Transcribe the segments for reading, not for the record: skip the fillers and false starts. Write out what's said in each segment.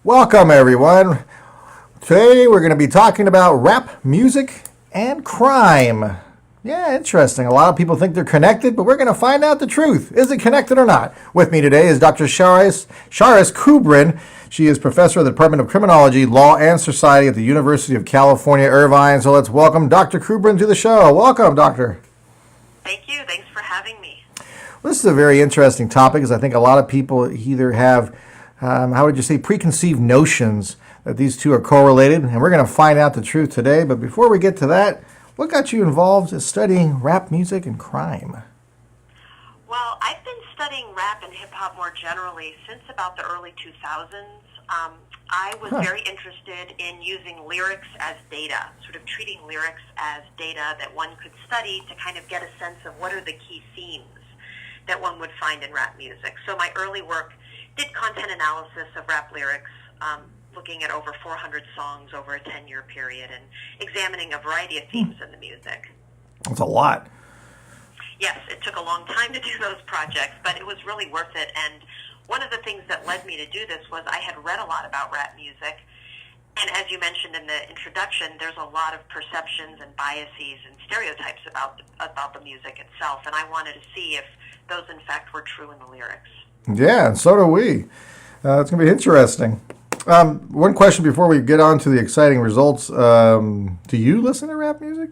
Welcome, everyone. Today we're going to be talking about rap music and crime. Yeah, interesting. A lot of people think they're connected, but we're going to find out the truth. Is it connected or not? With me today is Dr. Charis Kubrin. She is professor of the Department of Criminology, Law, and Society at the University of California, Irvine. So let's welcome Dr. Kubrin to the show. Welcome, Doctor. Thank you. Thanks for having me. Well, this is a very interesting topic because I think a lot of people either have preconceived notions that these two are correlated, and we're going to find out the truth today. But before we get to that, what got you involved in studying rap music and crime? Well, I've been studying rap and hip-hop more generally since about the early 2000s. I was very interested in using lyrics as data, sort of treating lyrics as data that one could study to kind of get a sense of what are the key themes that one would find in rap music. So my early work did content analysis of rap lyrics, looking at over 400 songs over a 10-year period and examining a variety of themes in the music. That's a lot. Yes, it took a long time to do those projects, but it was really worth it. And one of the things that led me to do this was I had read a lot about rap music. And as you mentioned in the introduction, there's a lot of perceptions and biases and stereotypes about the music itself. And I wanted to see if those, in fact, were true in the lyrics. Yeah, and so do we. It's going to be interesting. One question before we get on to the exciting results. Do you listen to rap music?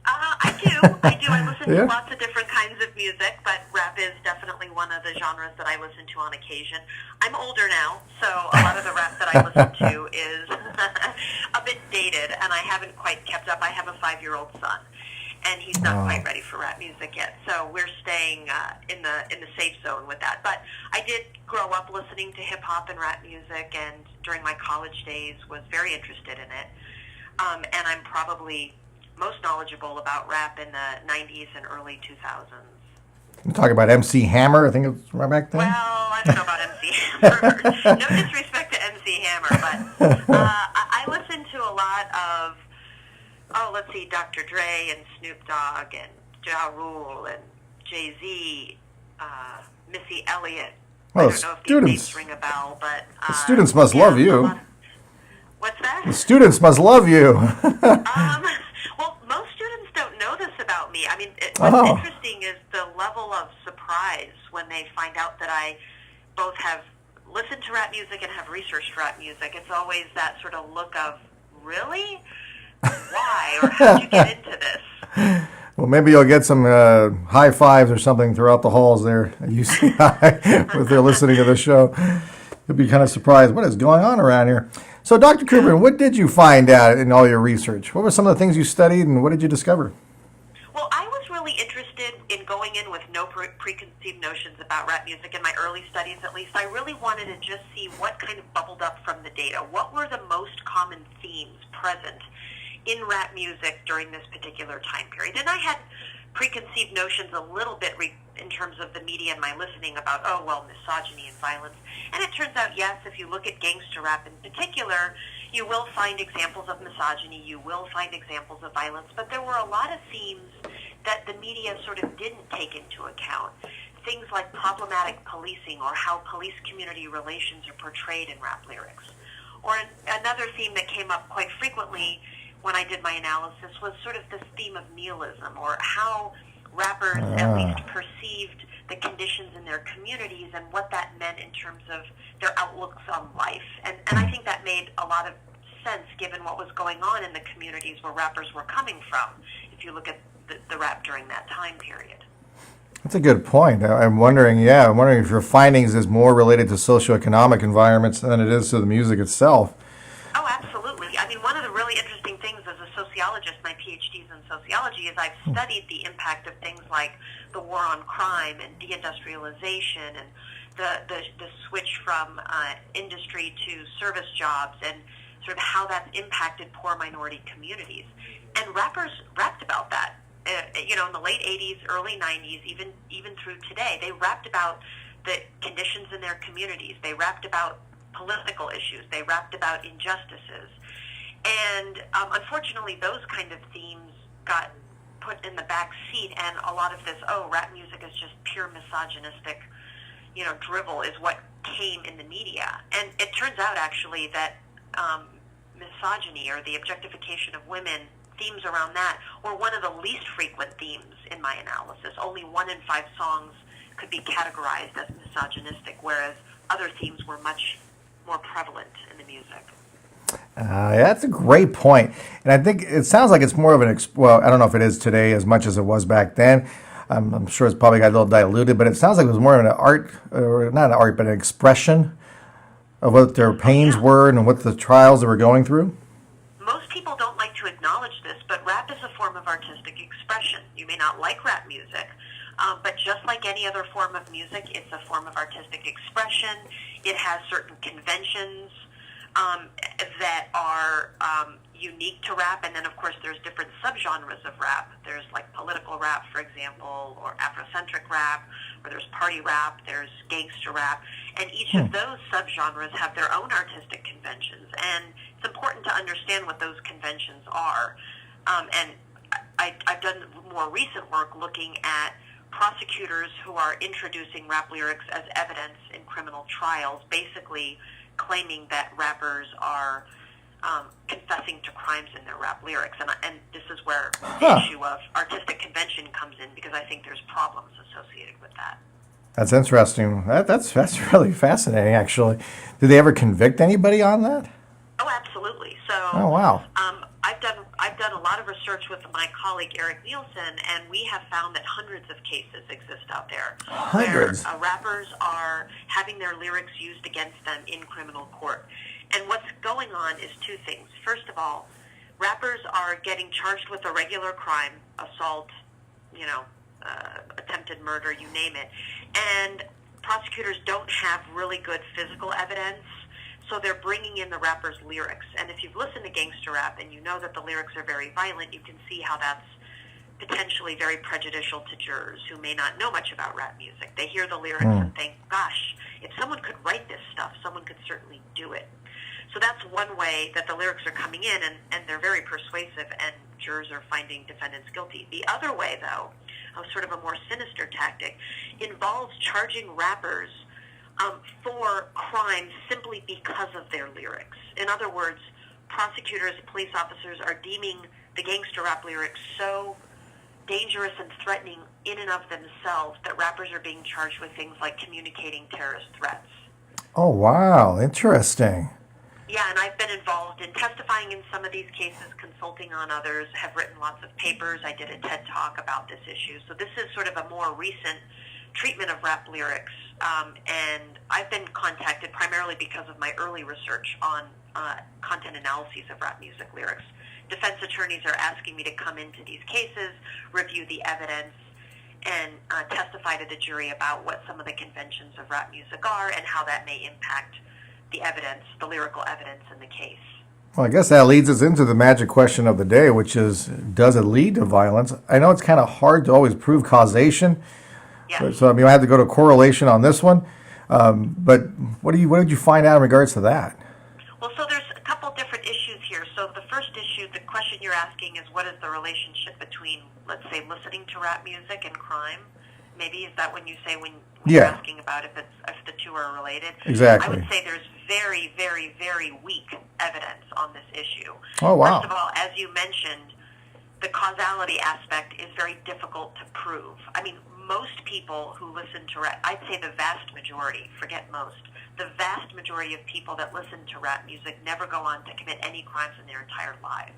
I do. I listen to lots of different kinds of music, but rap is definitely one of the genres that I listen to on occasion. I'm older now, so a lot of the rap that I listen to is a bit dated, and I haven't quite kept up. I have a 5-year-old son, and he's not quite ready for rap music yet, so we're staying in the safe zone with that. But I did grow up listening to hip-hop and rap music, and during my college days was very interested in it, and I'm probably most knowledgeable about rap in the 90s and early 2000s. You talking about MC Hammer? I think it was right back then. Well, I don't know about MC Hammer. No disrespect to MC Hammer, but I listen to a lot of, Dr. Dre and Snoop Dogg and Ja Rule and Jay-Z, Missy Elliott. Well, I don't know if these names ring a bell, but... the students must love you. What's that? The students must love you. Well, most students don't know this about me. I mean, what's interesting is the level of surprise when they find out that I both have listened to rap music and have researched rap music. It's always that sort of look of, really? Why? Or how'd you get into this? Well, maybe you'll get some high fives or something throughout the halls there at UCI if they're listening to the show. You'll be kind of surprised. What is going on around here? So, Dr. Kubrin, what did you find out in all your research? What were some of the things you studied, and what did you discover? Well, I was really interested in going in with no preconceived notions about rap music in my early studies, at least. I really wanted to just see what kind of bubbled up from the data. What were the most common themes present in rap music during this particular time period? And I had preconceived notions a little bit in terms of the media and my listening about, misogyny and violence. And it turns out, yes, if you look at gangster rap in particular, you will find examples of misogyny, you will find examples of violence, but there were a lot of themes that the media sort of didn't take into account. Things like problematic policing or how police-community relations are portrayed in rap lyrics. Or another theme that came up quite frequently when I did my analysis was sort of this theme of nihilism, or how rappers at least perceived the conditions in their communities and what that meant in terms of their outlooks on life. And I think that made a lot of sense given what was going on in the communities where rappers were coming from, if you look at the rap during that time period. That's a good point. I'm wondering if your findings is more related to socioeconomic environments than it is to the music itself. Oh, absolutely. I mean, one of the really interesting things as a sociologist, my PhD's in sociology, is I've studied the impact of things like the war on crime and deindustrialization and the switch from industry to service jobs and sort of how that's impacted poor minority communities. And rappers rapped about that. In the late 80s, early 90s, even through today, they rapped about the conditions in their communities. They rapped about political issues. They rapped about injustices. And unfortunately, those kind of themes got put in the back seat, and a lot of this, rap music is just pure misogynistic drivel is what came in the media. And it turns out actually that misogyny or the objectification of women, themes around that, were one of the least frequent themes in my analysis. Only 1 in 5 songs could be categorized as misogynistic, whereas other themes were much more prevalent in the music. That's a great point. And I think it sounds like it's more of well, I don't know if it is today as much as it was back then. I'm sure it's probably got a little diluted, but it sounds like it was more of an art, or not an art, but an expression of what their pains were and what the trials they were going through. Most people don't like to acknowledge this, but rap is a form of artistic expression. You may not like rap music, but just like any other form of music, it's a form of artistic expression. It has certain conventions that are unique to rap, and then of course there's different subgenres of rap. There's like political rap, for example, or Afrocentric rap, or there's party rap, there's gangster rap, and each of those subgenres have their own artistic conventions, and it's important to understand what those conventions are. And I've done more recent work looking at prosecutors who are introducing rap lyrics as evidence in criminal trials, basically claiming that rappers are confessing to crimes in their rap lyrics. And this is where the issue of artistic convention comes in, because I think there's problems associated with that. That's interesting. That's really fascinating, actually. Did they ever convict anybody on that? Oh, absolutely. So, oh, wow. I've done a lot of research with my colleague Eric Nielsen, and we have found that hundreds of cases exist out there. Hundreds? Where rappers are having their lyrics used against them in criminal court. And what's going on is two things. First of all, rappers are getting charged with a regular crime, assault, attempted murder, you name it. And prosecutors don't have really good physical evidence, so they're bringing in the rapper's lyrics. And if you've listened to gangster rap and you know that the lyrics are very violent, you can see how that's potentially very prejudicial to jurors who may not know much about rap music. They hear the lyrics and think, gosh, if someone could write this stuff, someone could certainly do it. So that's one way that the lyrics are coming in, and they're very persuasive, and jurors are finding defendants guilty. The other way, though, sort of a more sinister tactic, involves charging rappers for crimes simply because of their lyrics. In other words, prosecutors, police officers are deeming the gangster rap lyrics so dangerous and threatening in and of themselves that rappers are being charged with things like communicating terrorist threats. Oh, wow. Interesting. Yeah, and I've been involved in testifying in some of these cases, consulting on others, have written lots of papers. I did a TED Talk about this issue. So this is sort of a more recent treatment of rap lyrics, and I've been contacted primarily because of my early research on content analyses of rap music lyrics. Defense attorneys are asking me to come into these cases, review the evidence, and testify to the jury about what some of the conventions of rap music are and how that may impact the evidence, the lyrical evidence in the case. Well, I guess that leads us into the magic question of the day, which is, does it lead to violence? I know it's kind of hard to always prove causation. Yes. So I had to go to correlation on this one. But what did you find out in regards to that? Well, so there's a couple different issues here. So the first issue, the question you're asking is, what is the relationship between, let's say, listening to rap music and crime? Maybe is that when you say when you're asking about if the two are related? Exactly. I would say there's very, very, very weak evidence on this issue. Oh, wow. First of all, as you mentioned, the causality aspect is very difficult to prove. I mean, most people who listen to rap, I'd say the vast majority, forget most, the vast majority of people that listen to rap music never go on to commit any crimes in their entire lives.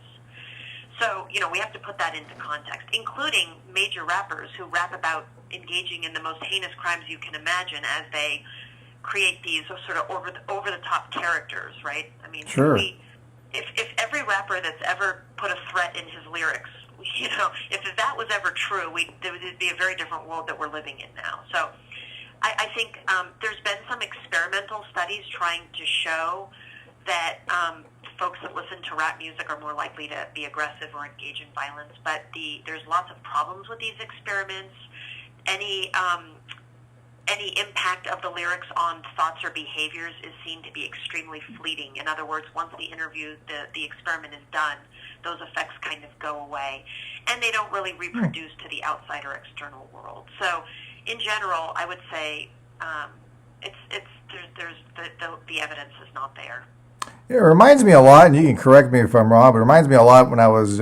So, we have to put that into context, including major rappers who rap about engaging in the most heinous crimes you can imagine as they create these sort of over-the-top characters, right? I mean, sure. If every rapper that's ever put a threat in his lyrics, if that was ever true, there would be a very different world that we're living in now. So I think there's been some experimental studies trying to show that folks that listen to rap music are more likely to be aggressive or engage in violence, but there's lots of problems with these experiments. Any impact of the lyrics on thoughts or behaviors is seen to be extremely fleeting. In other words, once the experiment is done, those effects kind of go away, and they don't really reproduce to the outside or external world. So, in general, I would say The evidence is not there. It reminds me a lot, and you can correct me if I'm wrong, but it reminds me a lot when I was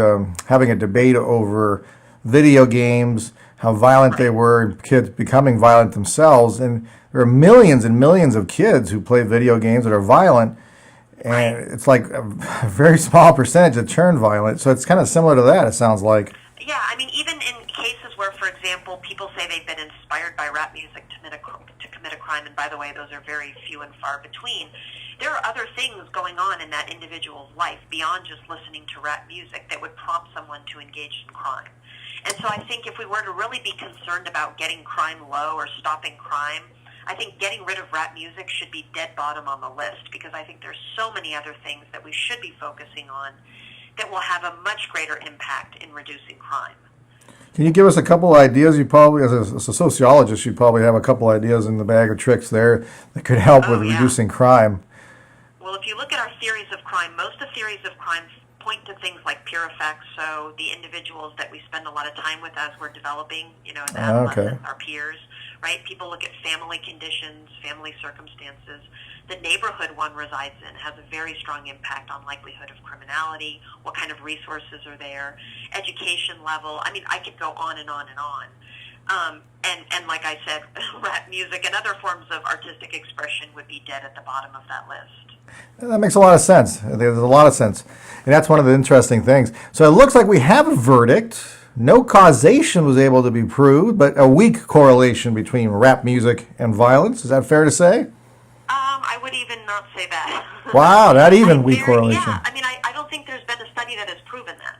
having a debate over video games, how violent they were, and kids becoming violent themselves. And there are millions and millions of kids who play video games that are violent, and it's like a very small percentage that turn violent. So it's kind of similar to that, it sounds like. Yeah, I mean, even in cases where, for example, people say they've been inspired by rap music to commit a crime, and by the way, those are very few and far between, there are other things going on in that individual's life beyond just listening to rap music that would prompt someone to engage in crime. And so I think if we were to really be concerned about getting crime low or stopping crime, I think getting rid of rap music should be dead bottom on the list, because I think there's so many other things that we should be focusing on that will have a much greater impact in reducing crime. Can you give us a couple ideas? You probably, as a sociologist, you probably have a couple ideas in the bag of tricks there that could help with reducing crime. Well, if you look at our theories of crime, most of theories of crime point to things like peer effects, so the individuals that we spend a lot of time with as we're developing, as adolescents, our peers, right? People look at family conditions, family circumstances. The neighborhood one resides in has a very strong impact on likelihood of criminality, what kind of resources are there, education level. I mean, I could go on and on and on. And like I said, rap music and other forms of artistic expression would be dead at the bottom of that list. That makes a lot of sense. There's a lot of sense. And that's one of the interesting things. So it looks like we have a verdict. No causation was able to be proved, but a weak correlation between rap music and violence. Is that fair to say? I would even not say that. Wow, not even weak correlation. Yeah, I mean, I don't think there's been a study that has proven that.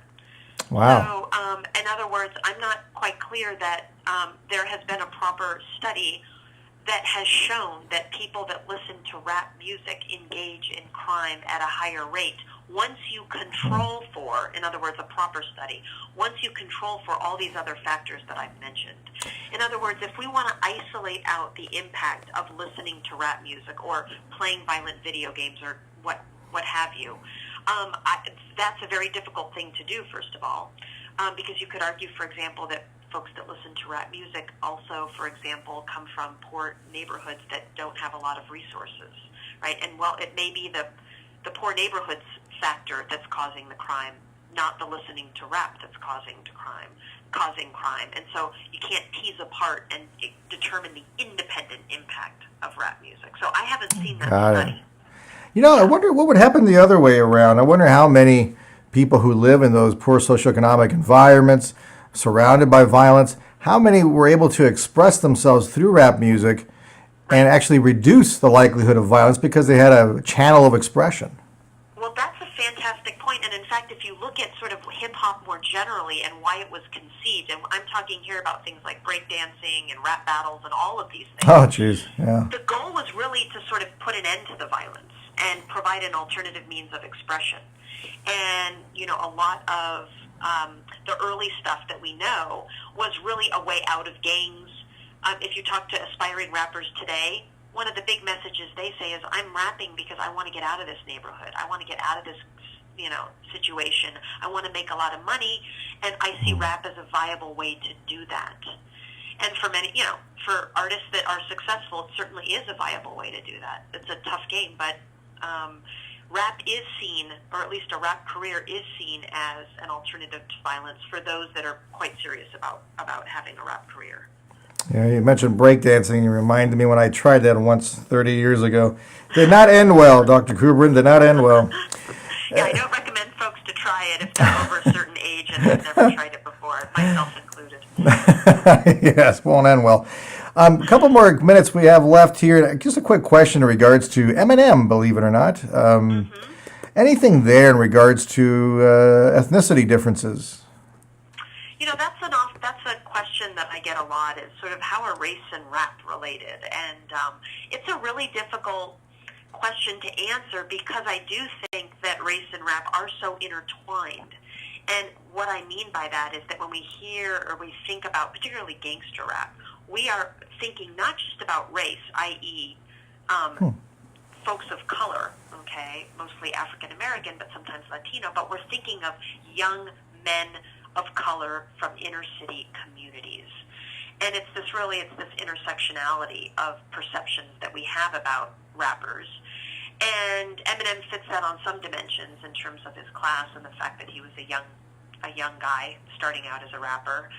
Wow. So, in other words, I'm not quite clear that there has been a proper study that has shown that people that listen to rap music engage in crime at a higher rate once you control for, in other words, a proper study, once you control for all these other factors that I've mentioned. In other words, if we want to isolate out the impact of listening to rap music or playing violent video games or what have you, that's a very difficult thing to do, first of all, because you could argue, for example, that folks that listen to rap music also, for example, come from poor neighborhoods that don't have a lot of resources, right? And while it may be the poor neighborhoods factor that's causing the crime, not the listening to rap that's causing crime. And so you can't tease apart and determine the independent impact of rap music. So I haven't seen that study. I wonder what would happen the other way around. I wonder how many people who live in those poor socioeconomic environments, surrounded by violence, how many were able to express themselves through rap music and actually reduce the likelihood of violence because they had a channel of expression? Well, that's a fantastic point. And in fact, if you look at sort of hip-hop more generally and why it was conceived, and I'm talking here about things like breakdancing and rap battles and all of these things. Oh, jeez, yeah. The goal was really to sort of put an end to the violence and provide an alternative means of expression. And, a lot of the early stuff that we know was really a way out of gangs. If you talk to aspiring rappers today, one of the big messages they say is, I'm rapping because I want to get out of this neighborhood. I want to get out of this, situation. I want to make a lot of money, and I see rap as a viable way to do that. And for many, for artists that are successful, it certainly is a viable way to do that. It's a tough game, but rap is seen, or at least a rap career is seen as an alternative to violence for those that are quite serious about having a rap career. Yeah, you mentioned breakdancing. You reminded me when I tried that once 30 years ago. Did not end well, Dr. Kubrin. Did not end well. Yeah, I don't recommend folks to try it if they're over a certain age and they've never tried it before, myself included. Yes, won't end well. A couple more minutes we have left here. Just a quick question in regards to Eminem, believe it or not. Anything there in regards to ethnicity differences? That's a question that I get a lot, is sort of how are race and rap related? And it's a really difficult question to answer because I do think that race and rap are so intertwined. And what I mean by that is that when we hear or we think about particularly gangster rap, we are thinking not just about race, i.e. Folks of color, okay, mostly African American, but sometimes Latino, but we're thinking of young men of color from inner city communities. And it's this intersectionality of perceptions that we have about rappers. And Eminem fits that on some dimensions in terms of his class and the fact that he was a young guy starting out as a rapper.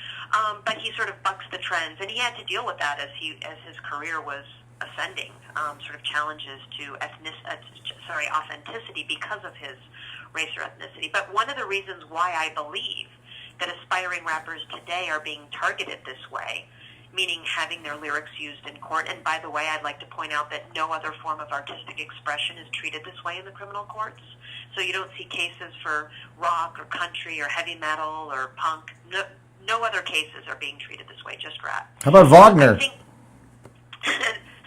But he sort of bucks the trends, and he had to deal with that as his career was ascending, sort of challenges to authenticity because of his race or ethnicity. But one of the reasons why I believe that aspiring rappers today are being targeted this way, meaning having their lyrics used in court, and by the way, I'd like to point out that no other form of artistic expression is treated this way in the criminal courts. So you don't see cases for rock or country or heavy metal or punk. No other cases are being treated this way, just rap. How about Wagner? I think,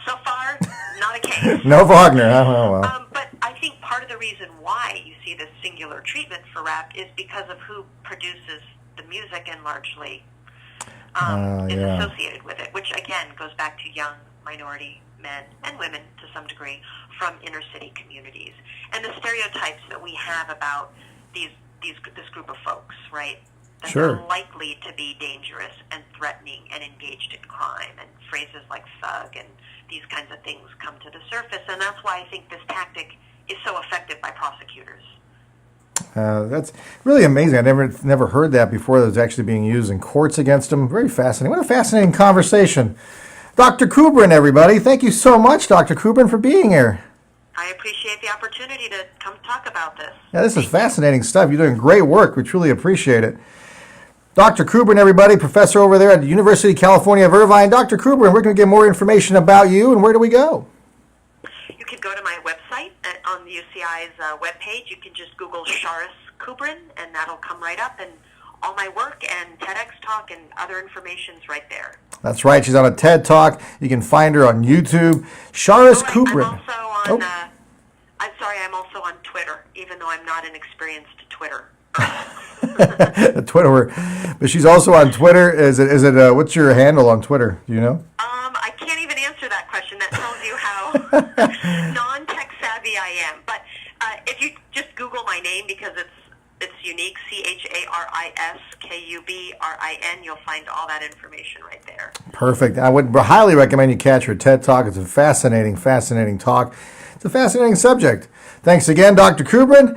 so far, not a case. No Wagner. Oh, well. But I think part of the reason why you see this singular treatment for rap is because of who produces the music and largely is associated with it, which again goes back to young minority men and women to some degree from inner city communities, and the stereotypes that we have about this group of folks, right? That Sure. they're likely to be dangerous and threatening and engaged in crime, and phrases like thug and these kinds of things come to the surface, and that's why I think this tactic is so effective by prosecutors. That's really amazing. I never heard that before. That was actually being used in courts against him. Very fascinating. What a fascinating conversation. Dr. Kubrin, everybody. Thank you so much, Dr. Kubrin, for being here. I appreciate the opportunity to come talk about this. Yeah, this is fascinating stuff. You're doing great work. We truly appreciate it. Dr. Kubrin, everybody, professor over there at the University of California of Irvine. Dr. Kubrin, we're going to get more information about you, and where do we go? You can go to my website on the UCI's webpage. You can just Google Charis Kubrin, and that'll come right up, and all my work and TEDx talk and other information's right there. That's right. She's on a TED Talk. You can find her on YouTube. Charis Kubrin. I'm also on Twitter, even though I'm not an experienced Twitter. Twitter, but she's also on Twitter. Is it? What's your handle on Twitter? Do you know? I can't even answer that question. That tells you how non-tech savvy I am. But if you just Google my name, because it's unique, CHARISKUBRIN, you'll find all that information right there. Perfect. I would highly recommend you catch her TED Talk. It's a fascinating talk. It's a fascinating subject. Thanks again, Dr. Kubrin.